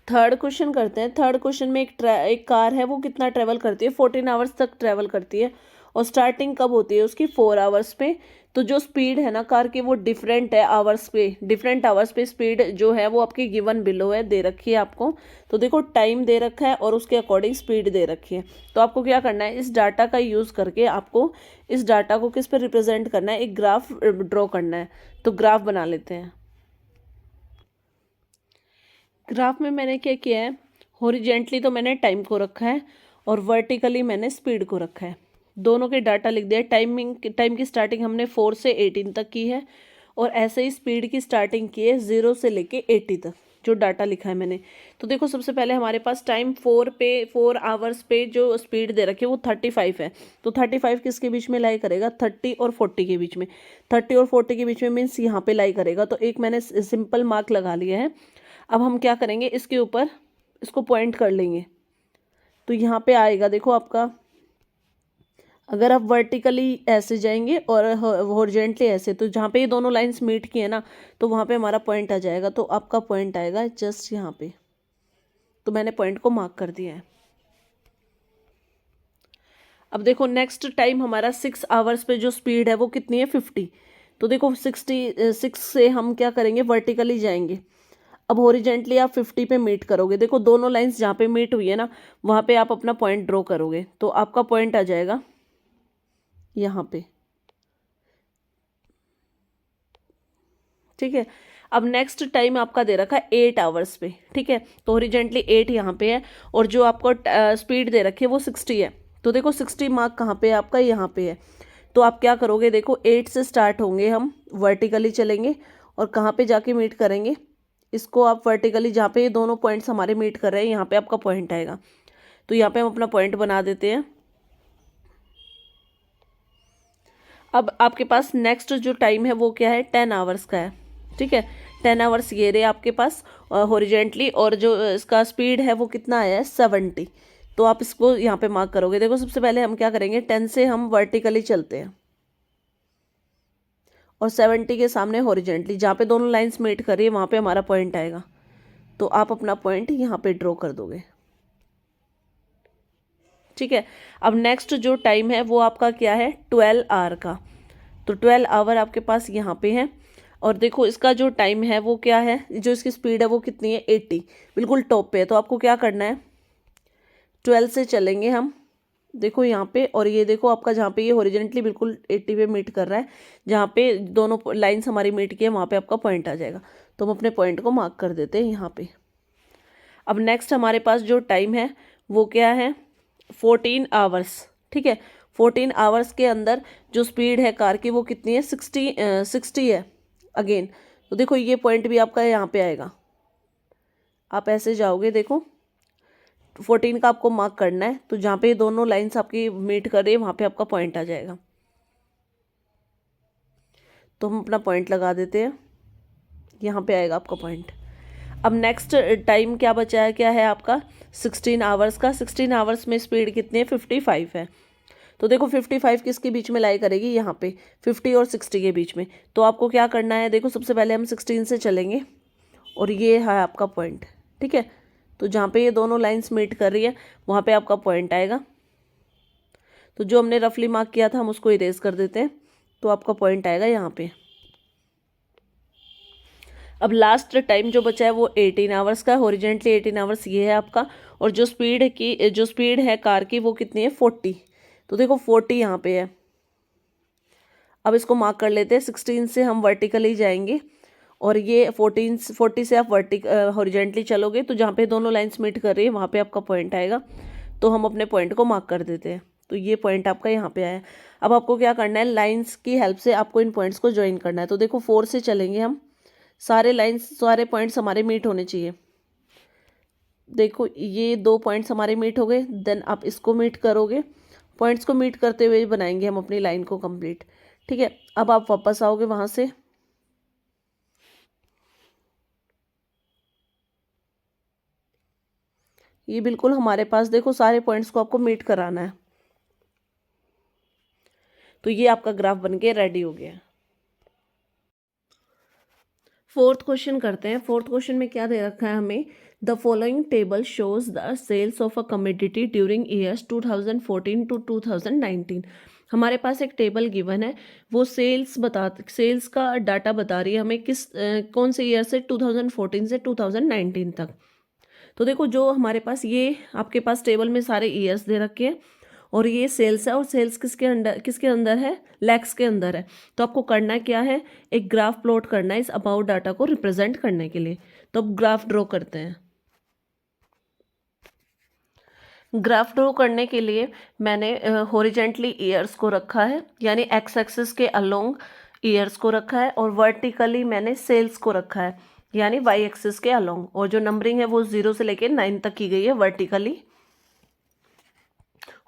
Third question करते हैं। Third question में एक कार है, वो कितना ट्रेवल करती है, 14 आवर्स तक ट्रेवल करती है, और स्टार्टिंग कब होती है उसकी, 4 आवर्स पे। तो जो स्पीड है ना कार की वो डिफरेंट है आवर्स पे, डिफरेंट आवर्स पे स्पीड जो है वो आपकी गिवन बिलो है, दे रखी है आपको। तो देखो टाइम दे रखा है और उसके अकॉर्डिंग स्पीड दे रखी है। तो आपको क्या करना है, इस डाटा का यूज़ करके आपको इस डाटा को किस पे रिप्रेजेंट करना है, एक ग्राफ ड्रॉ करना है। तो ग्राफ बना लेते हैं। ग्राफ में मैंने क्या किया है, हॉरिजेंटली तो मैंने टाइम को रखा है और वर्टिकली मैंने स्पीड को रखा है। दोनों के डाटा लिख दिया। टाइम की स्टार्टिंग हमने 4 से 18 तक की है, और ऐसे ही स्पीड की स्टार्टिंग की है 0 से लेके 80 तक, जो डाटा लिखा है मैंने। तो देखो सबसे पहले हमारे पास टाइम 4 आवर्स पे जो स्पीड दे रखी है वो 35 है। तो 35 किसके बीच में लाई करेगा, 30 और 40 के बीच में। 30 और 40 के बीच में मीन्स यहाँ पे लाई करेगा। तो एक मैंने सिंपल मार्क लगा लिया है। अब हम क्या करेंगे, इसके ऊपर इसको पॉइंट कर लेंगे। तो यहाँ पे आएगा देखो आपका, अगर आप वर्टिकली ऐसे जाएंगे और हॉरिजेंटली ऐसे, तो जहाँ पे ये दोनों लाइंस मीट की है ना, तो वहाँ पे हमारा पॉइंट आ जाएगा। तो आपका पॉइंट आएगा जस्ट यहाँ पे। तो मैंने पॉइंट को मार्क कर दिया है। अब देखो नेक्स्ट टाइम हमारा 6 आवर्स पे जो स्पीड है वो कितनी है, 50। तो देखो 66 से हम क्या करेंगे, वर्टिकली जाएंगे। अब हॉरिजेंटली आप 50 पे मीट करोगे। देखो दोनों लाइंस जहाँ पे मीट हुई है ना, वहाँ पे आप अपना पॉइंट ड्रॉ करोगे। तो आपका पॉइंट आ जाएगा यहाँ पे। ठीक है। अब नेक्स्ट टाइम आपका दे रखा है 8 आवर्स पे। ठीक है। तो हॉरिजेंटली 8 यहाँ पे है, और जो आपको स्पीड दे रखी है वो 60 है। तो देखो 60 मार्क कहाँ पे है आपका, यहाँ पे है। तो आप क्या करोगे, देखो 8 से स्टार्ट होंगे हम, वर्टिकली चलेंगे और कहाँ पे जाके मीट करेंगे, इसको आप वर्टिकली जहाँ पे ये दोनों पॉइंट्स हमारे मीट कर रहे हैं, यहाँ पे आपका पॉइंट आएगा। तो यहाँ पे हम अपना पॉइंट बना देते हैं। अब आपके पास नेक्स्ट जो टाइम है वो क्या है, 10 आवर्स का है। ठीक है। 10 आवर्स ये रहे आपके पास हॉरिजेंटली, और जो इसका स्पीड है वो कितना आया है, 70। तो आप इसको यहाँ पे मार्क करोगे। देखो सबसे पहले हम क्या करेंगे, 10 से हम वर्टिकली चलते हैं और 70 के सामने हॉरिजेंटली, जहाँ पे दोनों लाइंस मीट कर रही है वहाँ पे हमारा पॉइंट आएगा। तो आप अपना पॉइंट यहाँ पे ड्रॉ कर दोगे। ठीक है। अब नेक्स्ट जो टाइम है वो आपका क्या है, 12 आवर का। तो 12 आवर आपके पास यहाँ पे है, और देखो इसका जो टाइम है वो क्या है, जो इसकी स्पीड है वो कितनी है, 80, बिल्कुल टॉप पे है। तो आपको क्या करना है, 12 से चलेंगे हम, देखो यहाँ पे, और ये देखो आपका जहाँ पे ये हॉरिजेंटली बिल्कुल 80 पे मीट कर रहा है, जहाँ पे दोनों लाइंस हमारी मीट की है वहाँ पे आपका पॉइंट आ जाएगा। तो हम अपने पॉइंट को मार्क कर देते हैं यहाँ पे। अब नेक्स्ट हमारे पास जो टाइम है वो क्या है, 14 आवर्स। ठीक है। 14 आवर्स के अंदर जो स्पीड है कार की वो कितनी है, 60 है अगेन। तो देखो ये पॉइंट भी आपका यहाँ पे आएगा। आप ऐसे जाओगे, देखो 14 का आपको मार्क करना है, तो जहाँ पे ये दोनों लाइंस आपकी मीट कर रही है वहाँ पे आपका पॉइंट आ जाएगा। तो हम अपना पॉइंट लगा देते हैं, यहाँ पे आएगा आपका पॉइंट। अब नेक्स्ट टाइम क्या बचा है, क्या है आपका, 16 आवर्स का। 16 आवर्स में स्पीड कितनी है, 55 है। तो देखो 55 किसके बीच में लाई करेगी, यहाँ पे 50 और 60 के बीच में। तो आपको क्या करना है, देखो सबसे पहले हम 16 से चलेंगे और ये है आपका पॉइंट। ठीक है। तो जहाँ पे ये दोनों लाइंस मीट कर रही है वहाँ पे आपका पॉइंट आएगा। तो जो हमने रफली मार्क किया था हम उसको इरेज कर देते हैं। तो आपका पॉइंट आएगा यहाँ पे। अब लास्ट टाइम जो बचा है वो 18 आवर्स का, हॉरिजेंटली 18 आवर्स ये है आपका, और जो स्पीड है कार की वो कितनी है, 40। तो देखो 40 यहाँ पे है। अब इसको मार्क कर लेते हैं। 16 से हम वर्टिकली जाएंगे, और ये 40 से आप हॉरिजेंटली चलोगे, तो जहाँ पे दोनों लाइंस मीट कर रही है वहाँ पे आपका पॉइंट आएगा। तो हम अपने पॉइंट को मार्क कर देते हैं। तो ये पॉइंट आपका यहाँ पे आया। अब आपको क्या करना है, लाइंस की हेल्प से आपको इन पॉइंट्स को ज्वाइन करना है। तो देखो 4 से चलेंगे हम, सारे पॉइंट्स हमारे मीट होने चाहिए। देखो ये 2 पॉइंट्स हमारे मीट हो गए, देन आप इसको मीट करोगे। पॉइंट्स को मीट करते हुए बनाएंगे हम अपनी लाइन को कंप्लीट। ठीक है। अब आप वापस आओगे वहाँ से, ये बिल्कुल हमारे पास देखो सारे पॉइंट्स को आपको मीट कराना है। तो ये आपका ग्राफ बन के रेडी हो गया है। फोर्थ क्वेश्चन करते हैं। फोर्थ क्वेश्चन में क्या दे रखा है हमें, the following table shows the sales of a commodity during years 2014 to 2019। हमारे पास एक टेबल गिवन है, वो सेल्स का डाटा बता रही है हमें कौन से ईयर से 2014 से 2019 तक। तो देखो जो हमारे पास ये आपके पास टेबल में सारे ईयर्स दे रखे हैं और ये सेल्स है, और सेल्स किसके अंदर है, लैक्स के अंदर है। तो आपको करना क्या है, एक ग्राफ प्लॉट करना है इस अबाउट डाटा को रिप्रेजेंट करने के लिए। तो अब ग्राफ ड्रॉ करते हैं। ग्राफ ड्रॉ करने के लिए मैंने हॉरिजेंटली ईयर्स को रखा है, यानी एक्स एक्सिस के अलोंग ईयर्स को रखा है, और वर्टिकली मैंने सेल्स को रखा है, यानी वाई एक्सिस के अलोंग। और जो नंबरिंग है वो 0 से लेकर 9 तक की गई है वर्टिकली।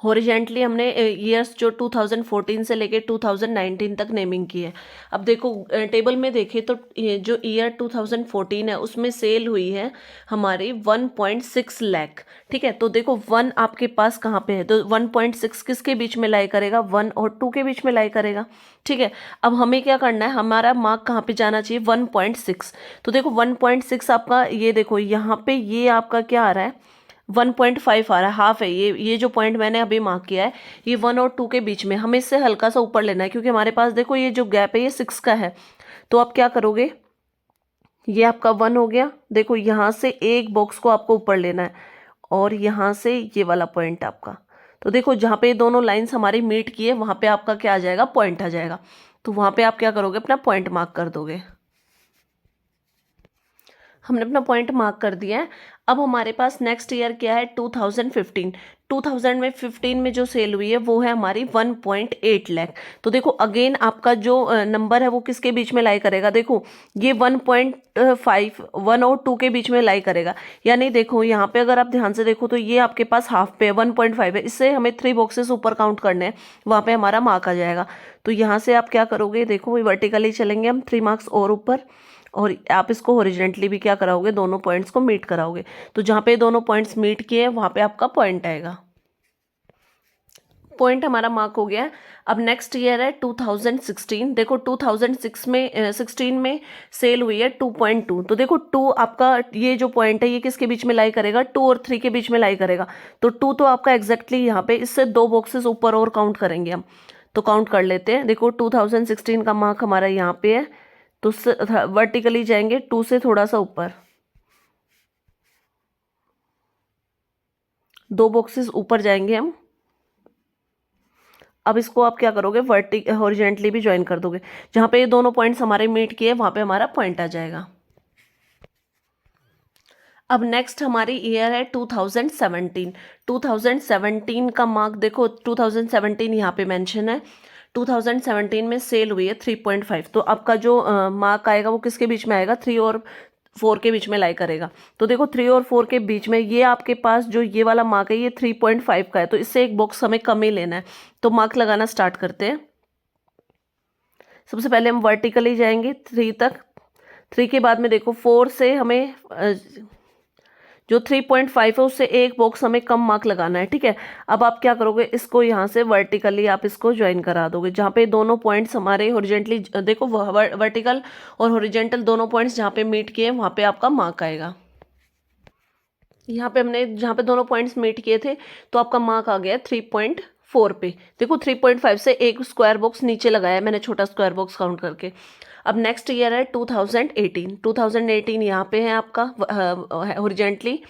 हॉरिजेंटली हमने ईयर्स जो 2014 से लेके 2019 तक नेमिंग की है। अब देखो टेबल में देखें तो ये जो ईयर 2014 है उसमें सेल हुई है हमारी 1.6 लाख। ठीक है, तो देखो 1 आपके पास कहाँ पे है, तो 1.6 किसके बीच में लाई करेगा, 1 और 2 के बीच में लाई करेगा। ठीक है, अब हमें क्या करना है, हमारा मार्क कहाँ पे जाना चाहिए, 1.6। तो देखो 1.6 आपका, ये देखो यहाँ पे ये आपका क्या आ रहा है, 1.5 आ रहा है, हाफ है। ये जो पॉइंट मैंने अभी मार्क किया है ये 1 और 2 के बीच में, हमें इससे हल्का सा ऊपर लेना है, क्योंकि हमारे पास देखो ये जो गैप है ये 6 का है। तो आप क्या करोगे, ये आपका 1 हो गया, देखो यहाँ से एक बॉक्स को आपको ऊपर लेना है, और यहाँ से ये वाला पॉइंट आपका। तो देखो जहाँ पे ये दोनों लाइंस हमारी मीट की है वहाँ पे आपका क्या आ जाएगा, पॉइंट आ जाएगा। तो वहाँ पे आप क्या करोगे, अपना पॉइंट मार्क कर दोगे। हमने अपना पॉइंट मार्क कर दिया है। अब हमारे पास नेक्स्ट ईयर क्या है, 2015। 2015 में जो सेल हुई है वो है हमारी 1.8 लाख। तो देखो अगेन आपका जो नंबर है वो किसके बीच में लाई करेगा, देखो ये 1.5 1 और 2 के बीच में लाई करेगा। यानी देखो यहाँ पे अगर आप ध्यान से देखो तो ये आपके पास हाफ पे 1.5 है, इससे हमें 3 बॉक्सेस ऊपर काउंट करने हैं, वहाँ पे हमारा मार्क आ जाएगा। तो यहाँ से आप क्या करोगे, देखो वर्टिकली चलेंगे हम 3 मार्क्स और ऊपर, और आप इसको हॉरिजॉन्टली भी क्या कराओगे, दोनों पॉइंट्स को मीट कराओगे। तो जहाँ पे दोनों पॉइंट्स मीट किए वहाँ पे आपका पॉइंट आएगा। पॉइंट हमारा मार्क हो गया है। अब नेक्स्ट ईयर है 2016। देखो 2016 में सेल हुई है 2.2। तो देखो 2 आपका ये जो पॉइंट है ये किसके बीच में लाई करेगा, 2 और 3 के बीच में लाई करेगा। तो 2 तो आपका एग्जैक्टली यहाँ पे, इससे 2 बॉक्सेस ऊपर और काउंट करेंगे हम। तो काउंट कर लेते हैं। देखो 2016 का मार्क हमारा यहाँ पे है, तो वर्टिकली जाएंगे 2 से थोड़ा सा ऊपर, 2 बॉक्सेस ऊपर जाएंगे हम। अब इसको आप क्या करोगे, हॉरिजॉन्टली भी ज्वाइन कर दोगे। जहाँ पे ये दोनों पॉइंट्स हमारे मीट किए वहाँ पे हमारा पॉइंट आ जाएगा। अब नेक्स्ट हमारी ईयर है 2017। 2017 का मार्क देखो, 2017 यहाँ पे मेंशन है। 2017 में सेल हुई है 3.5। तो आपका जो मार्क आएगा वो किसके बीच में आएगा, 3 और 4 के बीच में लाई करेगा। तो देखो 3 और 4 के बीच में ये आपके पास जो ये वाला मार्क है ये 3.5 का है, तो इससे एक बॉक्स हमें कम ही लेना है। तो मार्क लगाना स्टार्ट करते हैं। सबसे पहले हम वर्टिकली जाएंगे 3 तक। 3 के बाद में देखो 4 से हमें जो 3.5 है उससे एक बॉक्स हमें कम मार्क लगाना है। ठीक है, अब आप क्या करोगे, इसको यहाँ से वर्टिकली आप इसको ज्वाइन करा दोगे। जहाँ पे दोनों पॉइंट्स हमारे हॉरिजॉन्टली, देखो वर्टिकल और हॉरिजॉन्टल दोनों पॉइंट्स जहाँ पे मीट किए वहाँ पे आपका मार्क आएगा। यहाँ पे हमने जहाँ पे दोनों पॉइंट्स मीट किए थे तो आपका मार्क आ गया 3.4 पे। देखो 3.5 से एक स्क्वायर बॉक्स नीचे लगाया है मैंने, छोटा स्क्वायर बॉक्स काउंट करके। अब नेक्स्ट ईयर है 2018। 2018 यहाँ पे है आपका हॉरिजॉन्टली।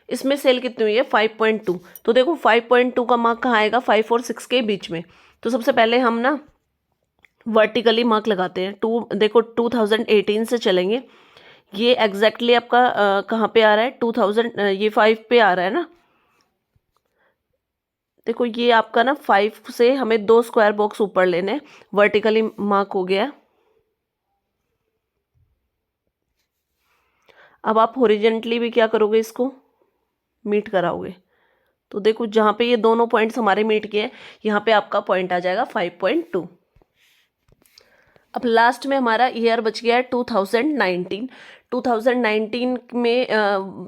इसमें सेल कितनी हुई है, 5.2। तो देखो 5.2 का मार्क कहाँ आएगा, 5 और 6 के बीच में। तो सबसे पहले हम ना वर्टिकली मार्क लगाते हैं। देखो 2018 से चलेंगे, ये एग्जैक्टली आपका कहाँ पे आ रहा है, 2000 ये 5 पे आ रहा है ना। देखो ये आपका ना 5 से हमें 2 स्क्वायर बॉक्स ऊपर लेने, वर्टिकली मार्क हो गया। अब आप हॉरिजॉन्टली भी क्या करोगे, इसको मीट कराओगे। तो देखो जहाँ पे ये दोनों पॉइंट्स हमारे मीट किए यहाँ पे आपका पॉइंट आ जाएगा 5.2। अब लास्ट में हमारा ईयर बच गया है 2019। 2019 में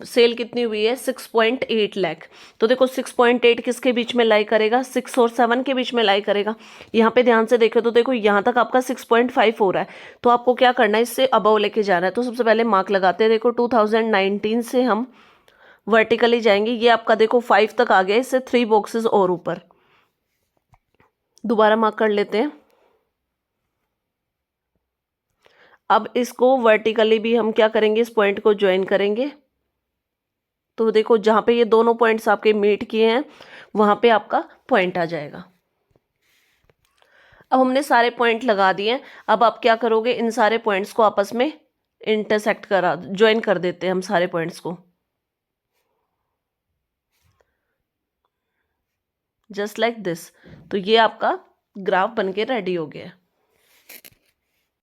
सेल कितनी हुई है, 6.8 लाख। तो देखो 6.8 किसके बीच में लाई करेगा, 6 और 7 के बीच में लाई करेगा। यहाँ पे ध्यान से देखो तो देखो यहाँ तक आपका 6.5 हो रहा है, तो आपको क्या करना है, इससे अबव लेके जाना है। तो सबसे पहले मार्क लगाते हैं। देखो 2019 से हम वर्टिकली जाएंगे, ये आपका देखो 5 तक आ गया, इससे 3 बॉक्सेस और ऊपर। दोबारा मार्क कर लेते हैं। अब इसको वर्टिकली भी हम क्या करेंगे, इस पॉइंट को ज्वाइन करेंगे। तो देखो जहां पे ये दोनों पॉइंट्स आपके मीट किए हैं वहां पे आपका पॉइंट आ जाएगा। अब हमने सारे पॉइंट लगा दिए हैं। अब आप क्या करोगे, इन सारे पॉइंट्स को आपस में इंटरसेक्ट करा, ज्वाइन कर देते हैं हम सारे पॉइंट्स को, जस्ट लाइक दिस। तो ये आपका ग्राफ बनके रेडी हो गया है।